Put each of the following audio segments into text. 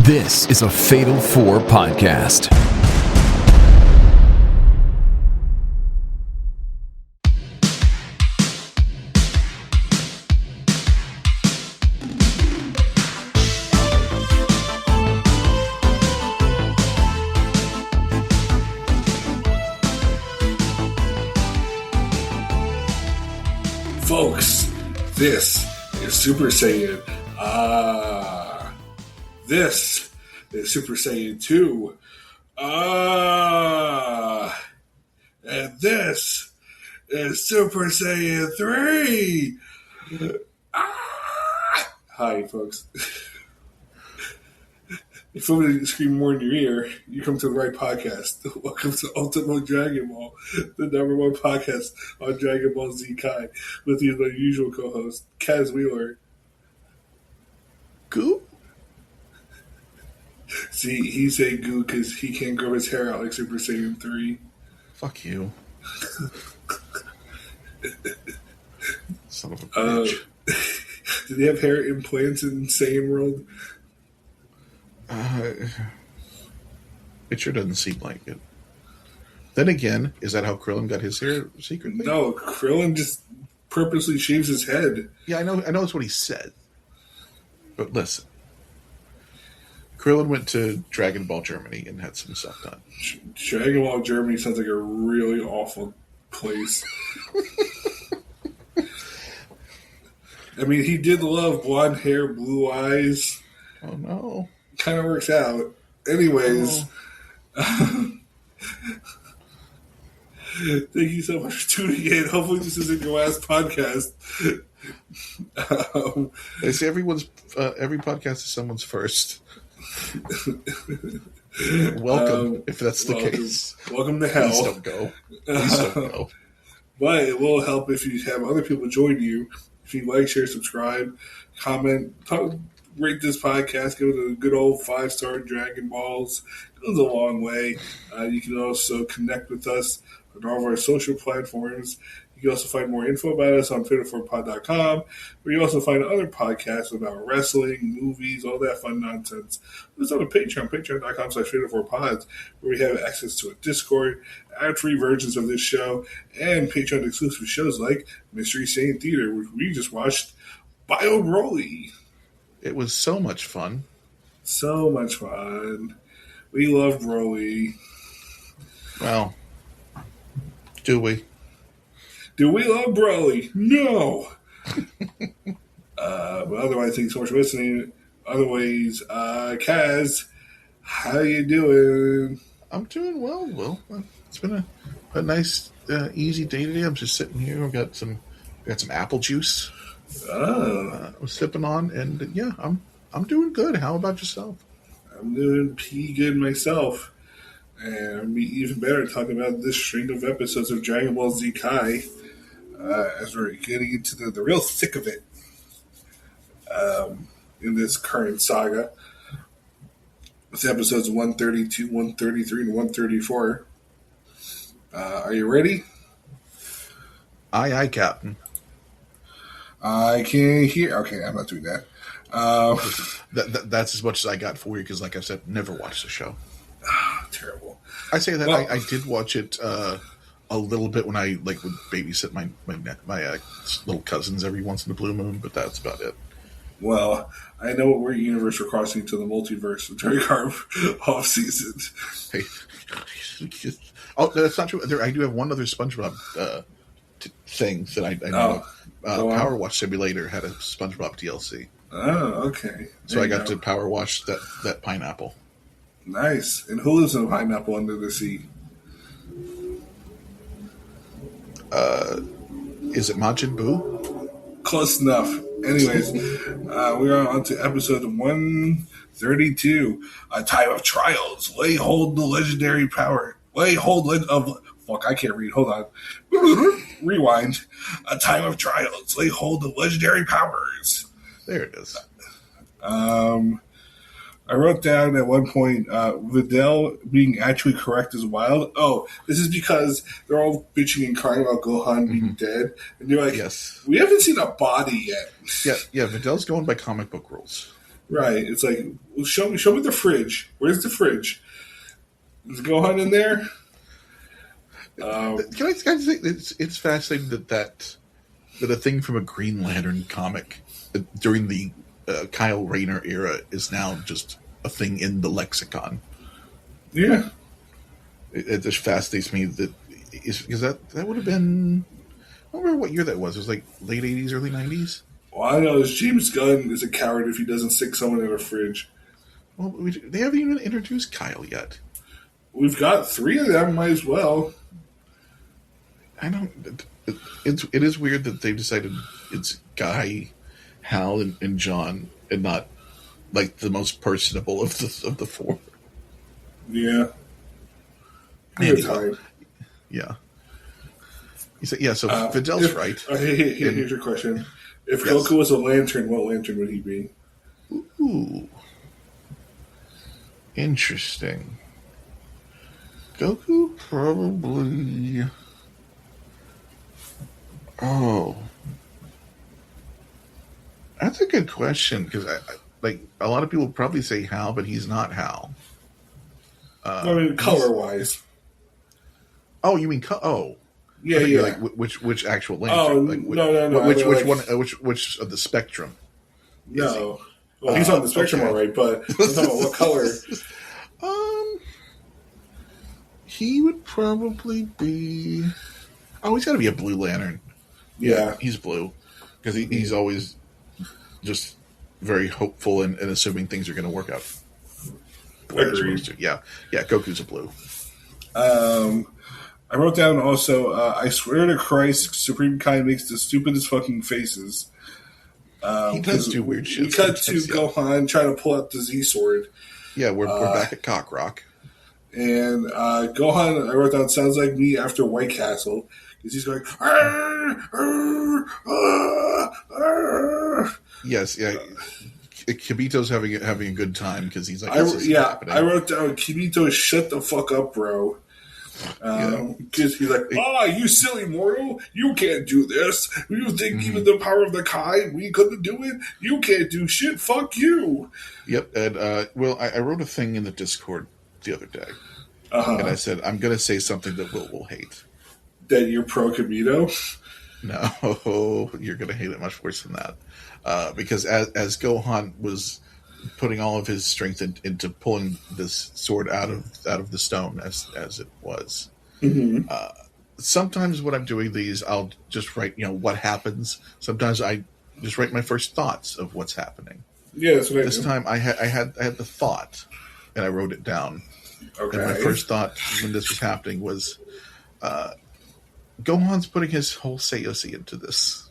This is a Fatal 4 podcast. Folks, this is Super Saiyan. This is Super Saiyan 2. And this is Super Saiyan 3. Hi, folks. If somebody scream more in your ear, you come to the right podcast. Welcome to Ultimate Dragon Ball, the #1 podcast on Dragon Ball Z Kai, with your usual co-host, Kaz Wheeler. Goo? See, he's saying goo because he can't grow his hair out like Super Saiyan 3. Fuck you. Son of a bitch. Did they have hair implants in Saiyan World? It sure doesn't seem like it. Then again, is that how Krillin got his hair secretly? No, Krillin just purposely shaves his head. Yeah, I know that's what he said. But listen. Krillin went to Dragon Ball Germany and had some stuff done. Dragon Ball Germany sounds like a really awful place. I mean, he did love blonde hair, blue eyes. Oh, no. Kind of works out. Anyways, thank you so much for tuning in. Hopefully this isn't your last podcast. They say every podcast is someone's first. Welcome, if that's the case. Welcome to hell. Please don't go. Please don't go. But it will help if you have other people join you. If you like, share, subscribe, comment, rate this podcast, give it a good old 5-star Dragon Balls. It goes a long way. You can also connect with us on all of our social platforms. You can also find more info about us on fatal4pod.com, where you also find other podcasts about wrestling, movies, all that fun nonsense. It's on Patreon, patreon.com/fatal4pods, where we have access to a Discord, ad-free versions of this show, and Patreon-exclusive shows like Mystery Saiyan Theater, which we just watched Bio Broly. It was so much fun. So much fun. We love Broly. Well, do we? Do we love Broly? No. But otherwise, thanks so much for listening. Otherwise, Kaz, how you doing? I'm doing well, Will. It's been a nice, easy day today. I'm just sitting here. I've got some apple juice. I was sipping on, and yeah, I'm doing good. How about yourself? I'm doing pretty good myself. And it'll be even better talking about this string of episodes of Dragon Ball Z Kai as we're getting into the real thick of it in this current saga. It's episodes 132, 133, and 134. Are you ready? Aye, Captain. I can't hear. Okay, I'm not doing that. That's as much as I got for you because, like I said, never watched the show. Terrible. I say that Well, I did watch it a little bit when I would babysit my little cousins every once in a blue moon, but that's about it. Well, I know what universe we're crossing to the multiverse during our off season. Hey, oh, that's not true. I do have one other SpongeBob thing that I know. Power Wash Simulator had a SpongeBob DLC. Oh, okay. So I got to power wash that pineapple. Nice. And who lives in a pineapple under the sea? Is it Majin Buu? Close enough. Anyways, we are on to episode 132. A time of trials. Lay hold the legendary power. Lay hold of... Fuck, I can't read. Hold on. Rewind. A time of trials. Lay hold of legendary powers. There it is. I wrote down at one point, Videl being actually correct is wild. Oh, this is because they're all bitching and crying about Gohan being dead. And you're like, yes, we haven't seen a body yet. Yeah, Videl's going by comic book rules. Right. It's like, well, show me the fridge. Where's the fridge? Is Gohan in there? Can I say it's fascinating that a thing from a Green Lantern comic during the Kyle Rayner era is now just a thing in the lexicon. Yeah. It just fascinates me because that would have been, I don't remember what year that was. It was like late 80s, early 90s. All I know is James Gunn is a coward if he doesn't stick someone in a fridge. Well, they haven't even introduced Kyle yet. We've got 3 of them. Might as well. I don't. It is weird that they've decided it's Guy, Hal, and John, and not like the most personable of the 4. Yeah. Anyway, Time. Yeah. Yeah. So Fidel's right. Here's your question: if Yes. Goku was a lantern, what lantern would he be? Ooh. Interesting. Goku probably. Oh. That's a good question because I like a lot of people probably say Hal, but he's not Hal. I mean, color-wise. Oh, you mean oh? Yeah, I think yeah. you're like which actual lantern? Oh, like, no. Which I mean, which like, one? Which of the spectrum? No. Well, he's on the spectrum, okay. all right, but I'm talking about what color. He would probably be. Oh, he's got to be a Blue Lantern. Yeah. He's blue because he's always just very hopeful and assuming things are going to work out. the way they're Agreed. supposed to. Yeah, Goku's a blue. I wrote down also, I swear to Christ, Supreme Kai makes the stupidest fucking faces. He does do weird shit. We cut to sometimes, yeah. Gohan trying to pull out the Z sword. Yeah, we're back at Cock Rock. And Gohan, I wrote down, sounds like me after White Castle. Because he's going, "Arr, arr, arr, arr." Yes, yeah. Kibito's having a good time because he's like, I happening. wrote down, Kibito, shut the fuck up, bro. Because he's like, you silly mortal, you can't do this. You think even the power of the Kai, we couldn't do it? You can't do shit, fuck you. Yep, and I wrote a thing in the Discord the other day, and I said I'm going to say something that will hate. That you're pro Kibito? No, you're going to hate it much worse than that, because as Gohan was putting all of his strength into pulling this sword out of the stone as it was. Mm-hmm. Sometimes when I'm doing these, I'll just write, what happens. Sometimes I just write my first thoughts of what's happening. Yeah, that's what I This do. time I had the thought, and I wrote it down. Okay. And my first thought when this was happening was, Gohan's putting his whole Sayosi into this.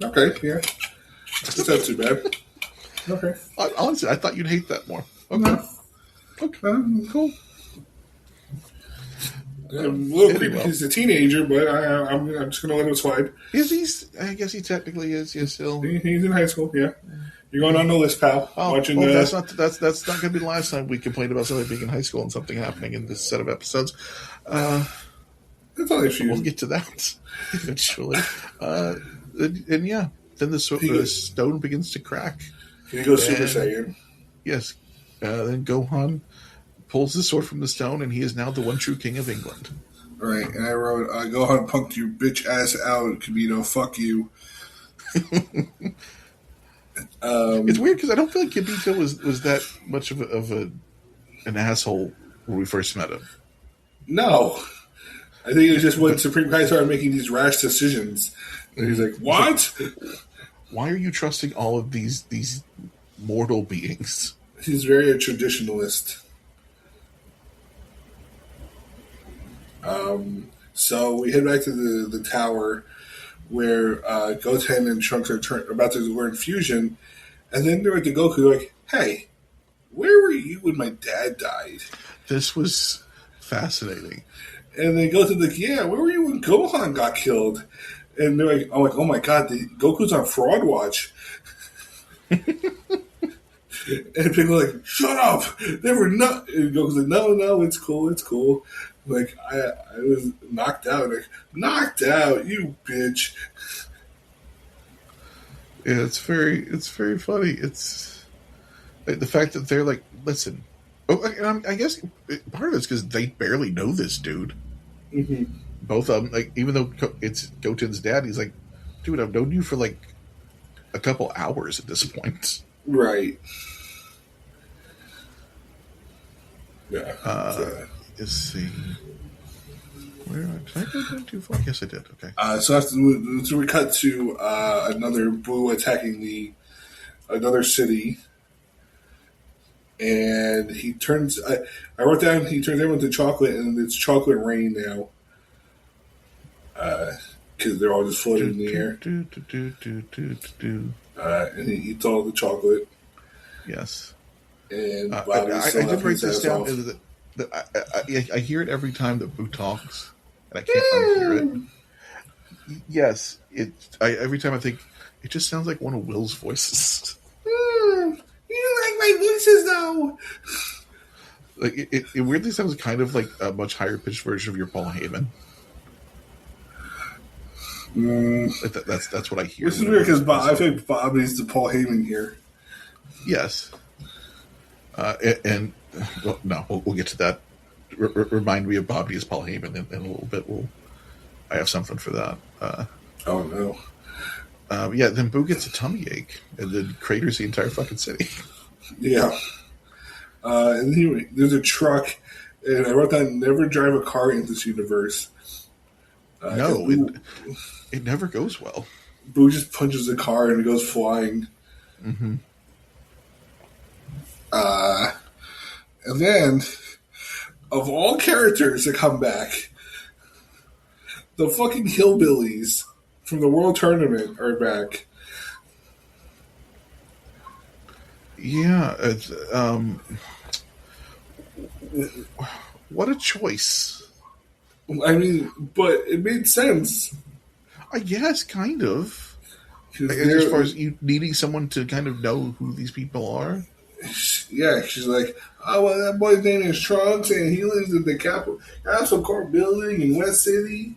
Okay, yeah. It's not too bad. Okay. Honestly, I thought you'd hate that more. Okay. No. Okay. Cool. I'm a little creepy because he's a teenager, but I'm just going to let him slide. I guess he technically is. Yes, still. He's in high school, yeah. You're going on the list, pal. Watching that's not going to be the last time we complained about somebody being in high school and something happening in this set of episodes. That's only a few. We'll get to that eventually. And yeah, then the stone begins to crack. He goes Super Saiyan. Yes. Then Gohan pulls the sword from the stone, and he is now the one true king of England. All right, and I wrote, Gohan punked your bitch ass out, Kibito. Fuck you. It's weird because I don't feel like Kibito was that much of an asshole when we first met him. No. I think it was just when Supreme Kai started making these rash decisions. And he's like, what? Why are you trusting all of these mortal beings? He's very a traditionalist. So we head back to the tower where Goten and Trunks are about to learn fusion, and then they're at the Goku like, hey, where were you when my dad died? This was fascinating. And then Goten's like, yeah, where were you when Gohan got killed? And they're like, I'm like, oh my god, Goku's on fraud watch. And people are like, shut up! They were not. And Goku's like, no, it's cool. Like, I was knocked out. Like, knocked out, you bitch. Yeah, it's very funny. It's like, the fact that they're like, listen. Oh, I guess part of it's because they barely know this dude. Mm-hmm. Both of them, like, even though it's Goten's dad, he's like, dude, I've known you for like a couple hours at this point. Right. Yeah. Let's see. Where did I go down too far? Yes, I did. Okay. So we cut to another Boo attacking another city, and he turns. I wrote down he turns everyone to chocolate, and it's chocolate rain now, because they're all just floating in the air. And he eats all the chocolate. Yes. And I still did write this down. off. I hear it every time that Boo talks, and I can't unhear it. Yes, every time I think it just sounds like one of Will's voices. You like my voices though. Like it weirdly sounds kind of like a much higher pitched version of your Paul Heyman. That's what I hear. This is weird because I think Bobby's the Paul Heyman here. Yes. Well, no, we'll get to that. Remind me of Bobby as Paul Heyman in a little bit. I have something for that. Oh no. Yeah, then Boo gets a tummy ache and then craters the entire fucking city. Yeah. And anyway, there's a truck, and I wrote down never drive a car in this universe. No, it never goes well. Boo just punches the car and it goes flying. Mm-hmm. And then, of all characters that come back, the fucking hillbillies from the World Tournament are back. Yeah, what a choice. I mean, but it made sense. I guess, kind of. As far as you needing someone to kind of know who these people are. Yeah, she's like, oh, well, that boy's name is Trunks, and he lives in the Castle Court building in West City.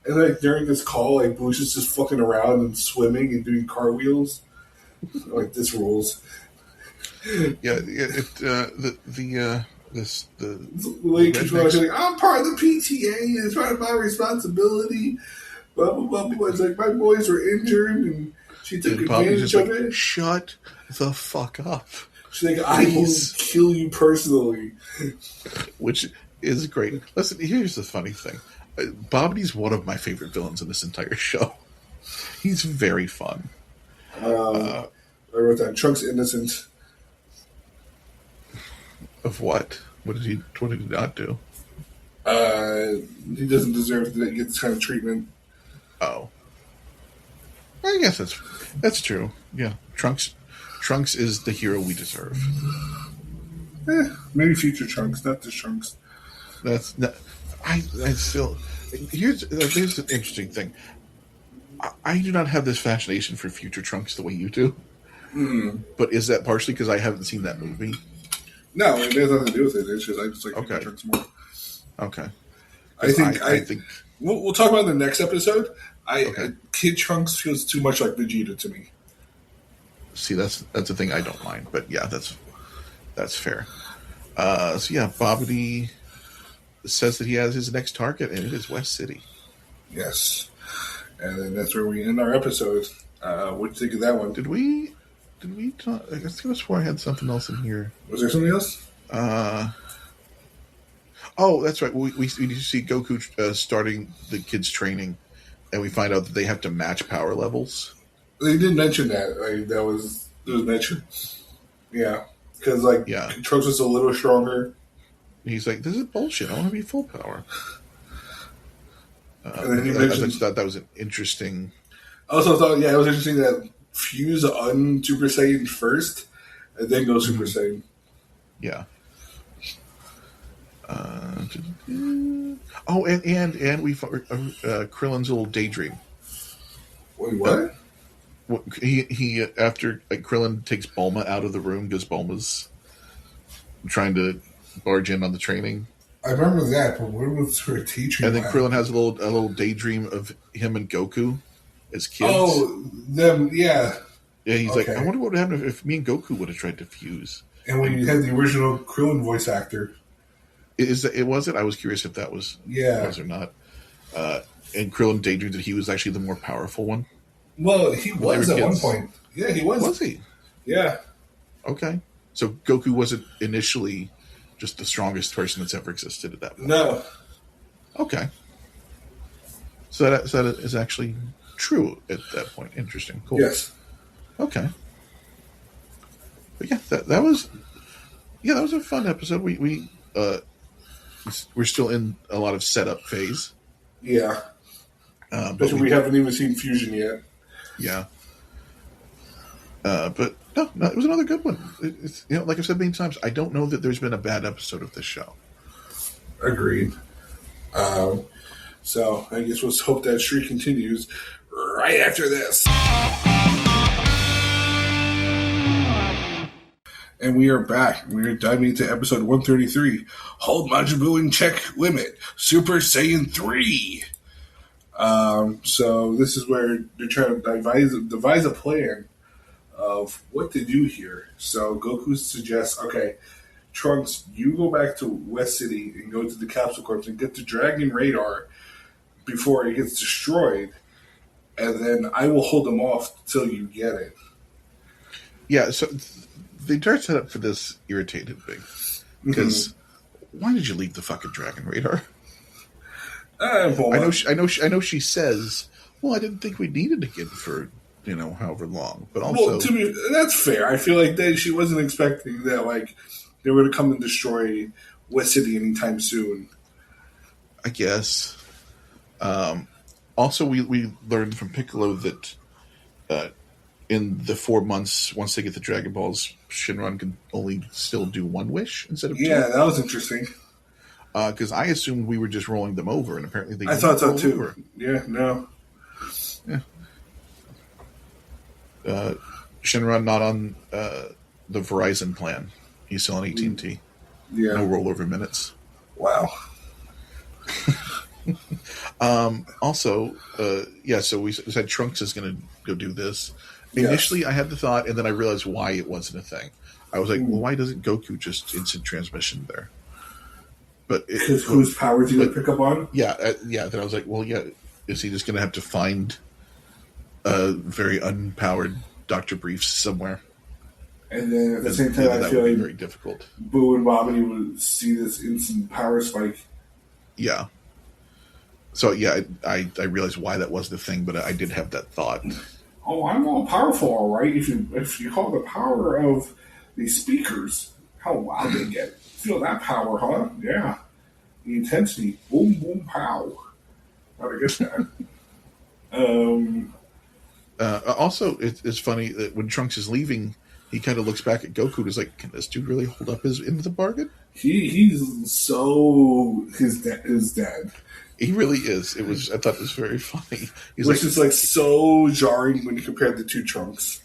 And like during this call, like Bush is just fucking around and swimming and doing cartwheels. Like this rules. Yeah, the lady keeps like, I'm part of the PTA. It's part of my responsibility. Blah blah blah blah. It's like my boys were injured and she took advantage of it. Shut the fuck up. She's like, I will kill you personally. Which is great. Listen, here's the funny thing. Bobbitty's one of my favorite villains in this entire show. He's very fun. I wrote down Trunks innocent. Of what? What did he not do? He doesn't deserve to get this kind of treatment. Oh. I guess that's true. Yeah. Trunks is the hero we deserve. Maybe future Trunks, not this Trunks. That's not, I still here's an interesting thing. I do not have this fascination for future Trunks the way you do. But is that partially because I haven't seen that movie? No, it has nothing to do with it. It's just I just like future Trunks more. Okay. I think we'll talk about it in the next episode. Kid Trunks feels too much like Vegeta to me. See, that's a thing I don't mind, but yeah, that's fair. So yeah, Bobbity says that he has his next target, and it is West City. Yes, and then that's where we end our episode. What do you think of that one? Did we talk? I guess I swore I had something else in here. Was there something else? Oh, that's right. We see Goku starting the kids' training, and we find out that they have to match power levels. They did mention that. Like, that was mentioned. Yeah, because Trunks was a little stronger. He's like, "This is bullshit. I want to be full power." And then he mentioned, I just thought that was an interesting. I also thought, it was interesting that Fuse Super Saiyan first, and then go Super Saiyan. Yeah. And we Krillin's little daydream. Wait, what? He after Krillin takes Bulma out of the room because Bulma's trying to barge in on the training. I remember that, but what was her teaching? And then Krillin has a little daydream of him and Goku as kids. Oh, them, yeah. Yeah, he's like, Okay. I wonder what would happen if me and Goku would have tried to fuse. And when you had the original Krillin voice actor. Was it? I was curious if that was or not. And Krillin daydreamed that he was actually the more powerful one. Well, he was at one point. Yeah, he was. Was he? Yeah. Okay. So Goku wasn't initially just the strongest person that's ever existed at that point. No. Okay. So that is actually true at that point. Interesting. Cool. Yes. Okay. But yeah, that was a fun episode. We're still in a lot of setup phase. Yeah. But we haven't even seen Fusion yet. Yeah. But no, it was another good one. It's, like I've said many times, I don't know that there's been a bad episode of this show. Agreed. So I guess let's hope that streak continues right after this. And we are back. We are diving into episode 133. Hold Majin Buu in check limit. Super Saiyan 3. So this is where they're trying to devise a plan of what to do here. So Goku suggests, okay, Trunks, you go back to West City and go to the Capsule Corp and get the Dragon Radar before it gets destroyed, and then I will hold them off till you get it. Yeah, so the entire setup for this irritated me. Because why did you leave the fucking Dragon Radar? I know she says, well, I didn't think we needed to get it for, however long. But also... Well, to me, that's fair. I feel like she wasn't expecting that, like, they were going to come and destroy West City anytime soon. I guess. Also, we learned from Piccolo that in the 4 months, once they get the Dragon Balls, Shenron can only still do one wish instead of two. Yeah, that was interesting. Because I assumed we were just rolling them over, and apparently they I thought so too. Over. Yeah, no. Yeah. Shenron not on the Verizon plan. He's still on AT&T. Yeah. No rollover minutes. Wow. Also, so we said Trunks is going to go do this. Yes. Initially, I had the thought, and then I realized why it wasn't a thing. I was like, well, why doesn't Goku just instant transmission there? But because whose powers he would pick up on? Yeah. Then I was like, well, yeah, is he just going to have to find a very unpowered Dr. Briefs somewhere? And then at the same time, I feel like very difficult. Boo and Bobbity would see this instant power spike. Yeah. So yeah, I realized why that was the thing, but I did have that thought. Oh, I'm all powerful, all right. If you call the power of these speakers, how loud they get. Feel that power, huh? Yeah. The intensity. Boom, boom, pow. How'd I get that? Also, it's funny that when Trunks is leaving, he kind of looks back at Goku and is like, can this dude really hold up his end of the bargain? He's so his dad. He really is. I thought it was very funny. Which is like so jarring when you compare the two Trunks.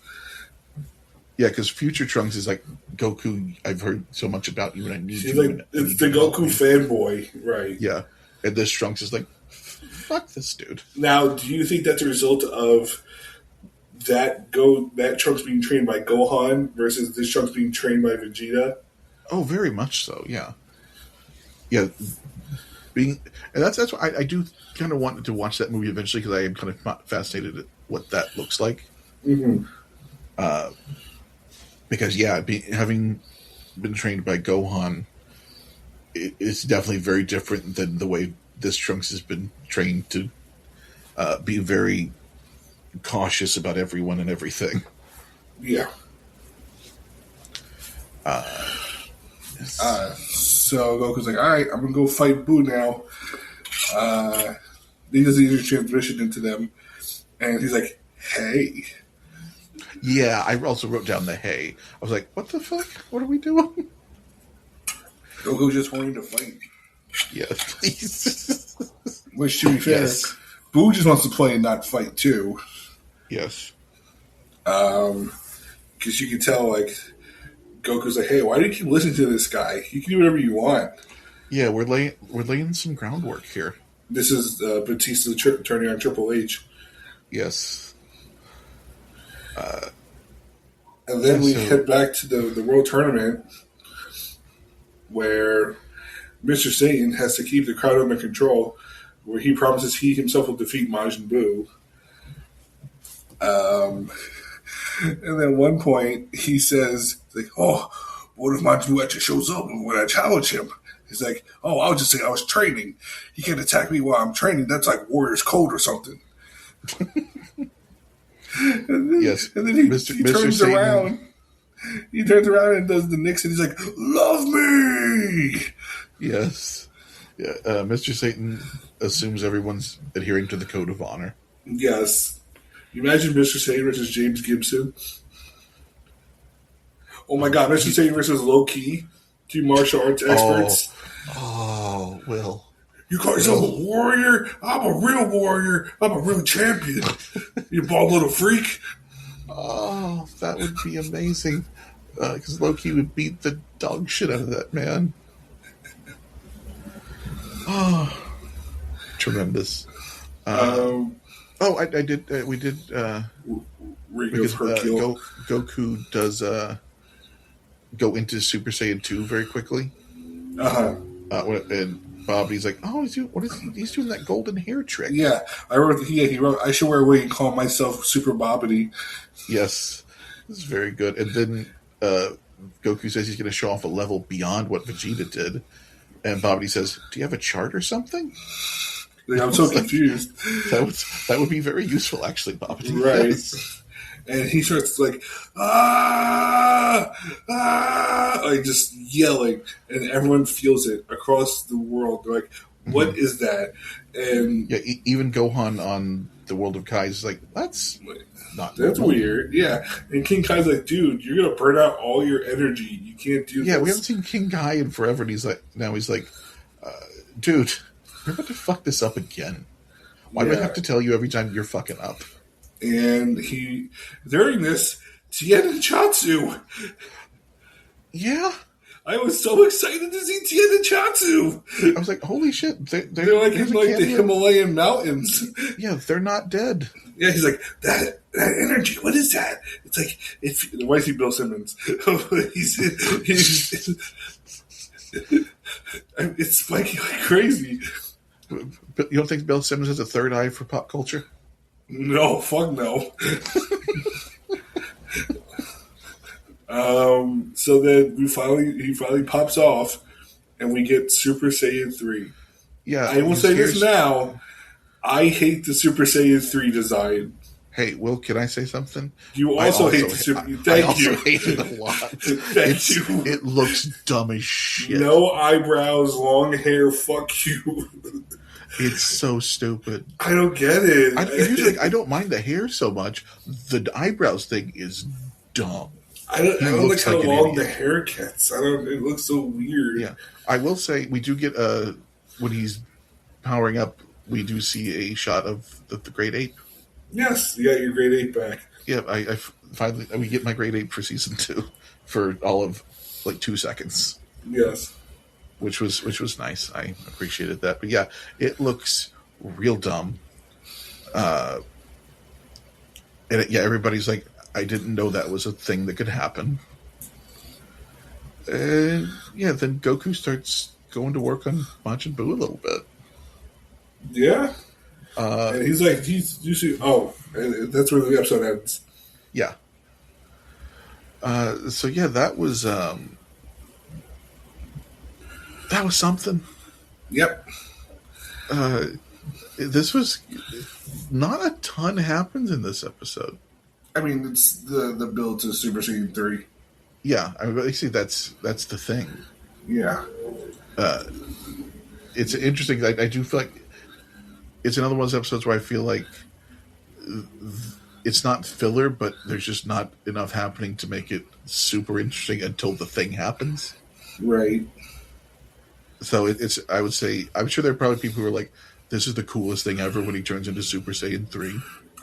Yeah, because future Trunks is like, Goku, I've heard so much about you and I need you. Like, it's the Goku fanboy, right? Yeah. And this Trunks is like, fuck this dude. Now, do you think that's a result of that Trunks being trained by Gohan versus this Trunks being trained by Vegeta? Oh, very much so, yeah. Yeah. And that's why I do kind of want to watch that movie eventually, because I am kind of fascinated at what that looks like. Mm-hmm. Because having been trained by Gohan, it's definitely very different than the way this Trunks has been trained to be very cautious about everyone and everything. Yeah. So Goku's like, all right, I'm gonna go fight Boo now. He does the transmission into them, and he's like, hey. Yeah, I also wrote down the hey. I was like, what the fuck? What are we doing? Goku's just wanting to fight. Yeah, please. Which, to be fair, yes. Boo just wants to play and not fight, too. Yes. Because you can tell, like, Goku's like, hey, why do you keep listening to this guy? You can do whatever you want. Yeah, we're laying some groundwork here. This is Batista turning on Triple H. Yes. And then we head back to the World Tournament where Mr. Satan has to keep the crowd under control, where he promises he himself will defeat Majin Buu. And then at one point he says, like, "Oh, what if Majin Buu actually shows up when I challenge him?" He's like, "Oh, I was just saying I was training. He can't attack me while I'm training. That's like Warrior's Code or something." Yes. And then he turns Satan. around. He turns around and does the Nixon. He's like, "Love me." Yes. Yeah. Mr. Satan assumes everyone's adhering to the code of honor. Yes. You imagine Mr. Satan versus James Gibson. Oh my God, Mr. Satan versus Low Key, two martial arts experts. Oh, Will. You call yourself a warrior? I'm a real warrior. I'm a real champion. You bald little freak. Oh, that would be amazing. Because Loki would beat the dog shit out of that man. Oh, tremendous. I did. We did. Because Goku does go into Super Saiyan 2 very quickly. And Bobby's like, "Oh, he's doing that golden hair trick." Yeah, he wrote, "I should wear a wig and call myself Super Bobbity." Yes, this is very good. And then Goku says he's going to show off a level beyond what Vegeta did, and Bobbity says, "Do you have a chart or something?" Like, I'm so confused. That would be very useful, actually, Bobbity. Right. Yes. And he starts like, like just yelling, and everyone feels it across the world. They're like, "What is that?" And yeah, even Gohan on the World of Kai is like, "That's not that's normal." weird. Yeah, and King Kai's like, "Dude, you're gonna burn out all your energy. You can't do this." Yeah, we haven't seen King Kai in forever, and he's like, "Dude, you're about to fuck this up again. Why do I have to tell you every time you're fucking up?" And during this, Tien and Chatsu. Yeah. I was so excited to see Tien and Chatsu. I was like, holy shit. They're like in like the Himalayan mountains. Yeah, they're not dead. Yeah, he's like, that energy, what is that? It's like, why is he Bill Simmons? It's spiking like crazy. But you don't think Bill Simmons has a third eye for pop culture? No, fuck no. So then he finally pops off, and we get Super Saiyan 3. Yeah, I will say this now. I hate the Super Saiyan 3 design. Hey, Will, can I say something? You also hate the Super... Thank you. I also hate it a lot. Thank you. It looks dumb as shit. No eyebrows, long hair, fuck you. It's so stupid. I don't get it. I don't mind the hair so much. The eyebrows thing is dumb. I don't like how long the hair gets. It looks so weird. Yeah. I will say, we do get, when he's powering up, we do see a shot of the Great Ape. Yes, you got your Great Ape back. Yeah, I finally, we get my Great Ape for season 2 for all of, 2 seconds. Yes. Which was nice. I appreciated that. But yeah, it looks real dumb. And everybody's like, I didn't know that was a thing that could happen. And yeah, then Goku starts going to work on Majin Buu a little bit. Yeah. And he's like, you see, and that's where the episode ends. Yeah. So yeah, that was something. Yep. This was not a ton happens in this episode. I mean, it's the build to Super Saiyan 3. Yeah, I mean, basically that's the thing. Yeah. It's interesting. I do feel like it's another one of those episodes where I feel like it's not filler, but there's just not enough happening to make it super interesting until the thing happens. Right. So it's. I would say I'm sure there are probably people who are like, "This is the coolest thing ever" when he turns into Super Saiyan 3.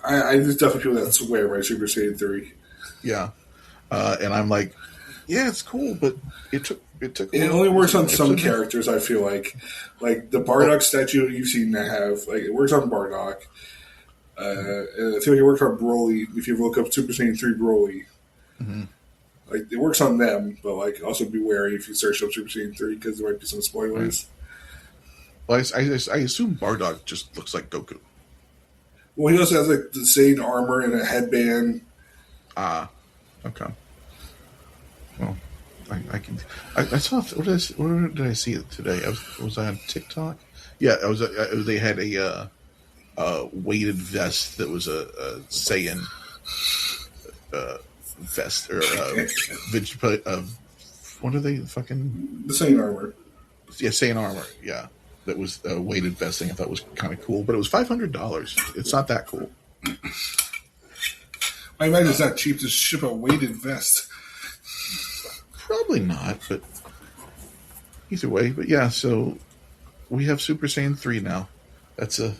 There's definitely people that swear by Super Saiyan 3. Yeah, and I'm like, yeah, it's cool, but it took. It only works on some characters. I feel like the Bardock statue you've seen that have it works on Bardock. And I feel like it worked on Broly. If you look up Super Saiyan 3 Broly, like it works on them, but like also be wary if you search up Super Saiyan 3 because there might be some spoilers. Well, I assume Bardock just looks like Goku. Well, he also has like the Saiyan armor and a headband. Okay. Well, I saw. Where did I see it today? Was I on TikTok? Yeah, I was. They had a weighted vest that was a Saiyan vest or what are they fucking? The Saiyan armor. Yeah, Saiyan armor. Yeah, that was a weighted vest thing. I thought was kind of cool, but it was $500. It's not that cool. I imagine it's not cheap to ship a weighted vest. Probably not, but either way. But yeah, so we have Super Saiyan 3 now. That's a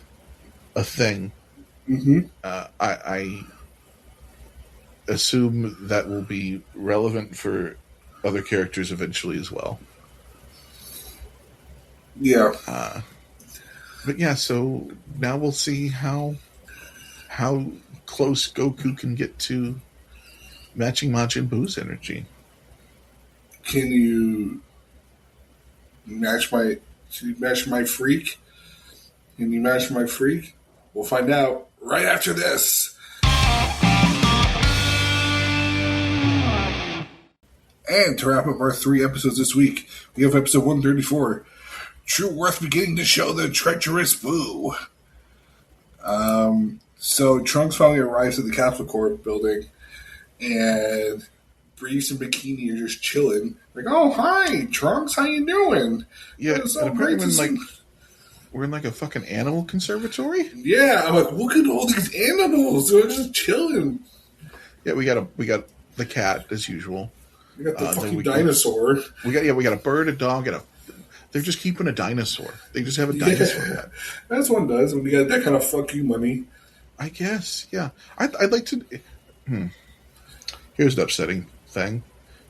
thing. Mm-hmm. I assume that will be relevant for other characters eventually as well. Yeah. But yeah, so now we'll see how close Goku can get to matching Majin Buu's energy. Can you match my freak? Can you match my freak? We'll find out right after this. And to wrap up our 3 episodes this week, we have episode 134, True Worth Beginning to Show the Treacherous Buu. So Trunks finally arrives at the Capsule Corp building, and Briefs and Bikini are just chilling. Like, oh, hi, Trunks, how you doing? Yeah, it's so great to see. We're in like a fucking animal conservatory. Yeah, I'm like, look at all these animals. They're just chilling. Yeah, we got the cat as usual. We got the fucking dinosaur. We got a bird, a dog, and they're just keeping a dinosaur. They just have a dinosaur cat. That's one does. When you got that kind of fuck you money. I guess, yeah. I'd like to. Here's an upsetting thing: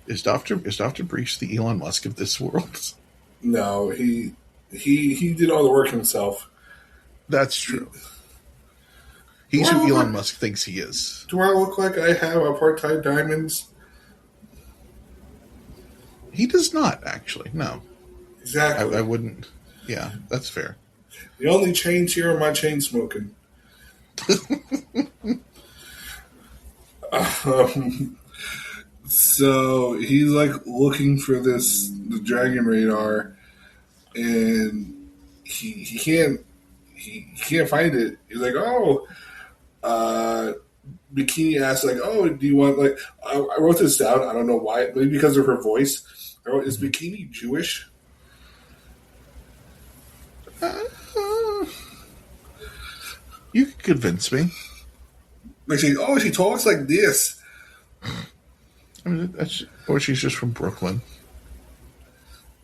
is Dr. Briefs the Elon Musk of this world? No, he did all the work himself. That's true. He's who Elon Musk thinks he is. Do I look like I have apartheid diamonds? He does not, actually. No. Exactly. I wouldn't. Yeah, that's fair. The only chains here are my chain smoking. So he's like looking for the dragon radar, and he can't find it. He's like, Bikini asks like, oh, do you want like? I wrote this down. I don't know why. Maybe because of her voice. I wrote, is Bikini Jewish? You could convince me. Like she talks like this. I mean, or she's just from Brooklyn.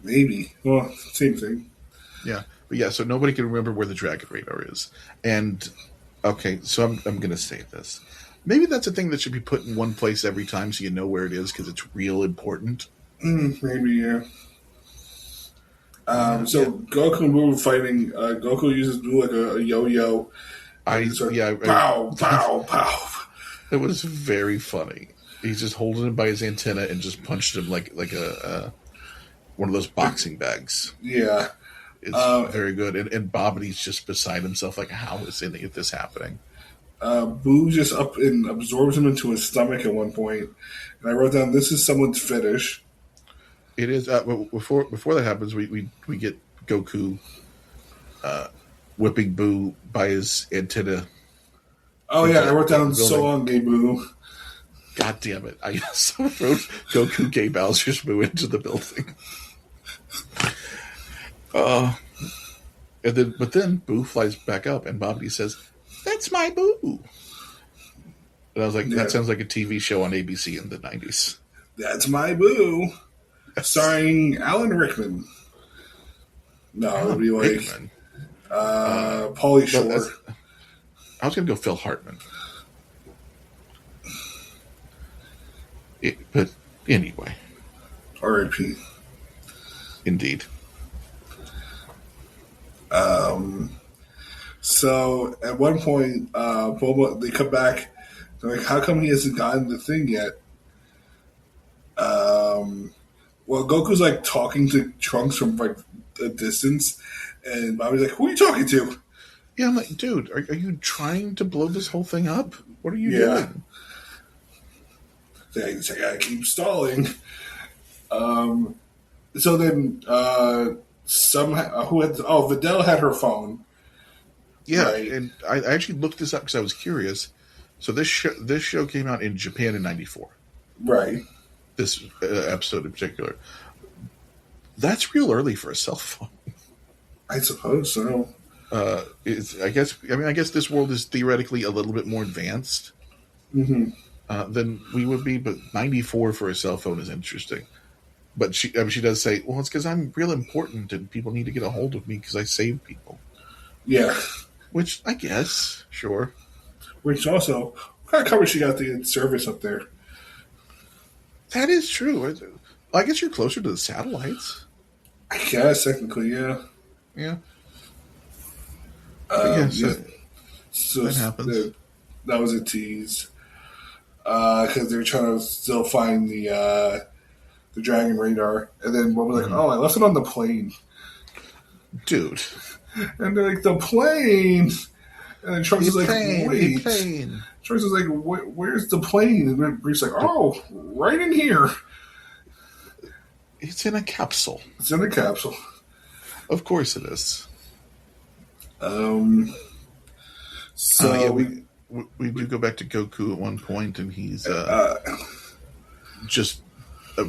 Maybe. Well, same thing. Yeah, but yeah. So nobody can remember where the dragon radar is. And okay, so I'm going to say this. Maybe that's a thing that should be put in one place every time, so you know where it is because it's real important. Maybe, yeah. Goku and Buu fighting. Goku uses Buu like a yo-yo. Pow, pow, pow. It was very funny. He's just holding him by his antenna and just punched him like a one of those boxing bags. Yeah, it's very good. And Bobbity's just beside himself, like, how is any of this happening? Boo just up and absorbs him into his stomach at one point, and I wrote down, "This is someone's fetish." It is. Before that happens, we get Goku whipping Boo by his antenna. Oh yeah, I wrote down "So long, gay Boo." God damn it! I also wrote Goku gay Bowser's Boo into the building. But then Boo flies back up, and Bobbity says, "That's my Boo." And I was like, "That sounds like a TV show on ABC in the '90s." That's my Boo, starring Alan Rickman. No, it would be like Pauly Shore. I was going to go Phil Hartman. But anyway. R.I.P. Indeed. So at one point, Bulma, they come back. They're like, "How come he hasn't gotten the thing yet?" Well, Goku's like talking to Trunks from like a distance, and Bobby's like, "Who are you talking to?" Yeah, I'm like, dude, are you trying to blow this whole thing up? What are you Yeah. doing? He's like, "I keep stalling." So then, somehow, who had? Oh, Videl had her phone. Yeah, Right. and I actually looked this up because I was curious. So this show came out in Japan in '94. Right. This episode in particular, that's real early for a cell phone. I suppose so. I guess this world is theoretically a little bit more advanced than we would be, but '94 for a cell phone is interesting. But she does say, well, it's because I'm real important and people need to get a hold of me because I save people. Yeah. Which I guess, sure. Which also, what kind of coverage she got the service up there? That is true. I guess you're closer to the satellites. I guess technically, yeah. Yeah. Yes, Yeah. So that happens. that was a tease because they're trying to still find the Dragon radar, and then one was like, "Oh, I left it on the plane," Dude. and they're like, "The plane," and then Trunks is like, The "Wait." plane. Trunks is like, "Where's the plane?" And then Brief's like, "Oh, right in here. It's in a capsule. It's in the capsule." Of course it is. So Yeah, we do go back to Goku at one point, and he's just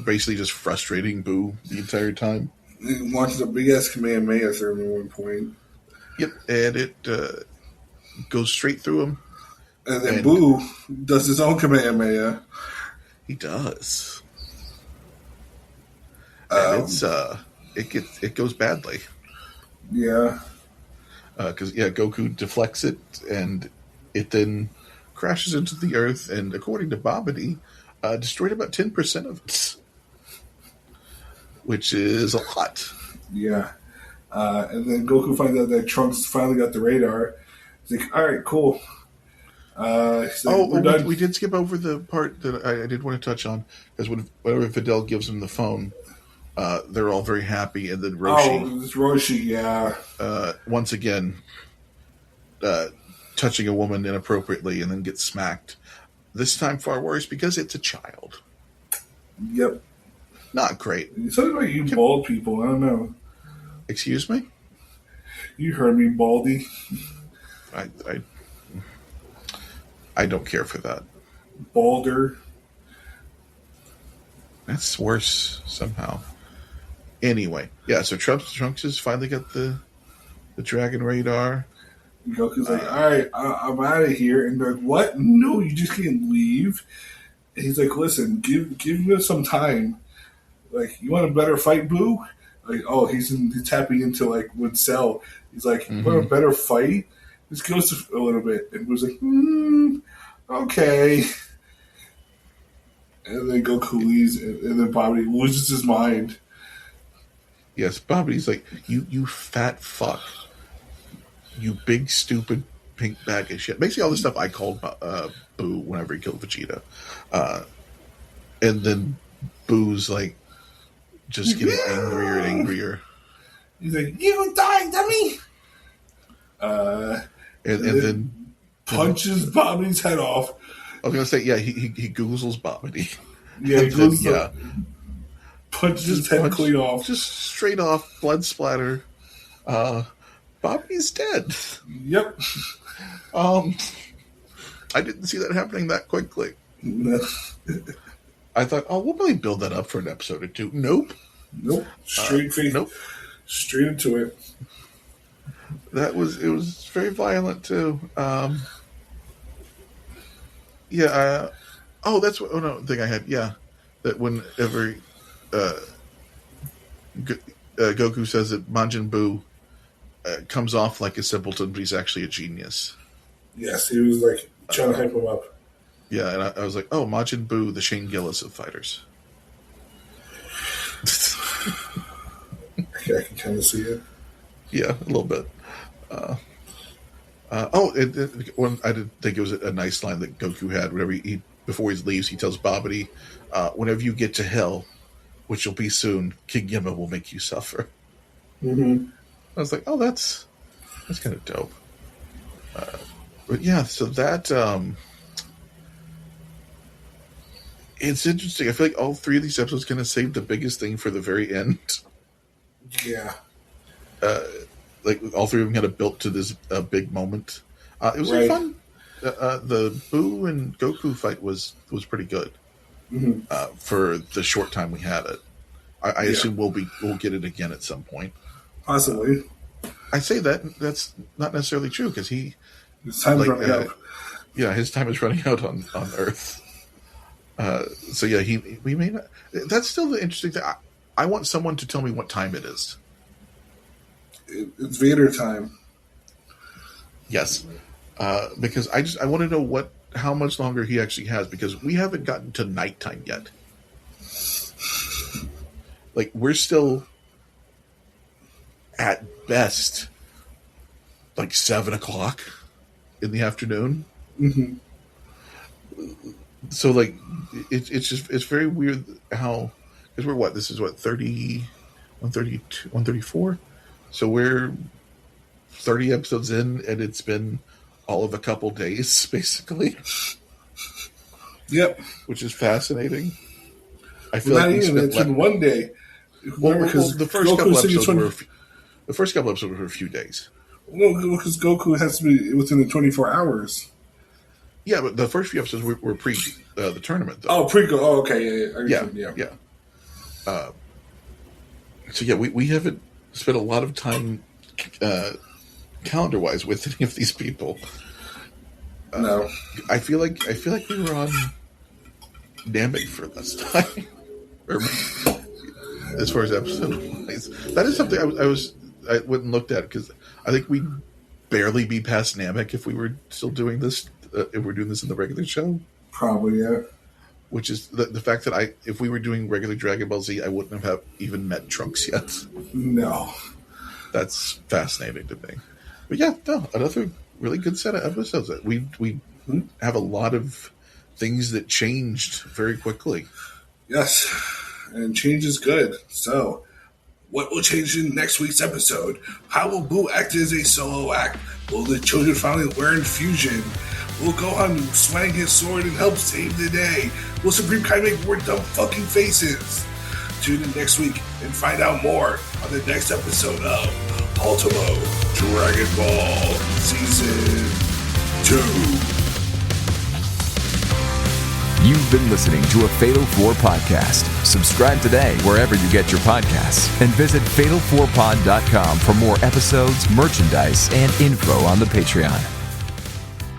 basically just frustrating Boo the entire time. he launches a big ass Kamehameha through him at one point. Yep, and it goes straight through him. And then Boo does his own Kamehameha. He does, and it goes badly. Yeah. Because Goku deflects it, and it then crashes into the earth, and according to Babidi, destroyed about 10% of it, which is a lot. Yeah. And then Goku finds out that Trunks finally got the radar. He's like, "All right, cool." He's like, "We're done." We did skip over the part that I did want to touch on, because whenever Fidel gives him the phone, they're all very happy, and then Roshi, Oh, it's Roshi, yeah. once again, touching a woman inappropriately and then gets smacked. This time far worse because it's a child. Yep. Not great. Something about you bald people, I don't know. Excuse me? You heard me, Baldy. I don't care for that. Balder. That's worse somehow. Anyway, yeah, so Trunks has finally got the Dragon radar. Goku's like, "All right, I'm out of here." And they're like, "What? No, you just can't leave." And he's like, "Listen, give me some time. Like, you want a better fight, Boo?" Like, oh, he's tapping into like with Cell. He's like, "You want a better fight? This goes a little bit." And Boo's like, "Okay." And then Goku leaves, and then Bobby loses his mind. Yes, Bobity's like, you fat fuck. You big, stupid, pink bag of shit. Basically all the stuff I called Boo whenever he killed Vegeta. And then Boo's like, just getting angrier and angrier. He's like, "You die, dummy!" And then punches Bobby's head off. I was going to say, yeah, he Googles Bobby. Yeah, he then, goes punches his head clean off. Just straight off, blood splatter. Bobby's dead. Yep. I didn't see that happening that quickly. I thought, oh, we'll probably build that up for an episode or two. Nope. Straight face. Nope. Straight into it. It was very violent too. Yeah. That's what. Oh no, thing I had. Yeah, that whenever Goku says that Majin Buu comes off like a simpleton, but he's actually a genius. Yes, he was like trying to hype him up. Yeah, and I was like, oh, Majin Buu, the Shane Gillis of fighters. I can kind of see it. Yeah, a little bit. I did think it was a nice line that Goku had. Whenever before he leaves, he tells Babidi, "Whenever you get to hell, which will be soon, King Yima will make you suffer." Mm-hmm. I was like, "Oh, that's kind of dope." But yeah, so that it's interesting. I feel like all three of these episodes kind of saved the biggest thing for the very end. Yeah. Like all three of them kind of built to this big moment. It was Right. fun. The Boo and Goku fight was pretty good for the short time we had it. I assume we'll get it again at some point. Possibly. I say that's not necessarily true because His time is running out. Yeah, his time is running out on Earth. So yeah, we may not. That's still the interesting thing. I want someone to tell me what time it is. It's Vader time. Yes, because I want to know how much longer he actually has, because we haven't gotten to nighttime yet. Like, we're still at best like 7:00 in the afternoon. Mm-hmm. So like it's very weird how, because we're this is 132 134, so we're 30 episodes in and it's been all of a couple days basically. Yep. Which is fascinating. I feel Not like even. It's been one day. The first couple episodes were a few days. No, because Goku has to be within the 24 hours. Yeah, but the first few episodes were pre the tournament, though. Oh, pre-go. Oh, okay. Yeah. So yeah, we haven't spent a lot of time calendar-wise with any of these people. No, I feel like we were on Namek for less time, or as far as episode-wise. That is something I went and looked at, because I think we'd barely be past Namek if we were still doing this. If we're doing this in the regular show, probably, yeah. Which is the fact that if we were doing regular Dragon Ball Z, I wouldn't have even met Trunks yet. No. That's fascinating to me. But yeah, no, another really good set of episodes. We have a lot of things that changed very quickly. Yes, and change is good. So, what will change in next week's episode? How will Boo act as a solo act? Will the children finally learn fusion? Will Gohan swing his sword and help save the day? Will Supreme Kai make more dumb fucking faces? Tune in next week and find out more on the next episode of Ultimo Dragon Ball Season 2. You've been listening to a Fatal 4 podcast. Subscribe today wherever you get your podcasts, and visit fatal4pod.com for more episodes, merchandise, and info on the Patreon.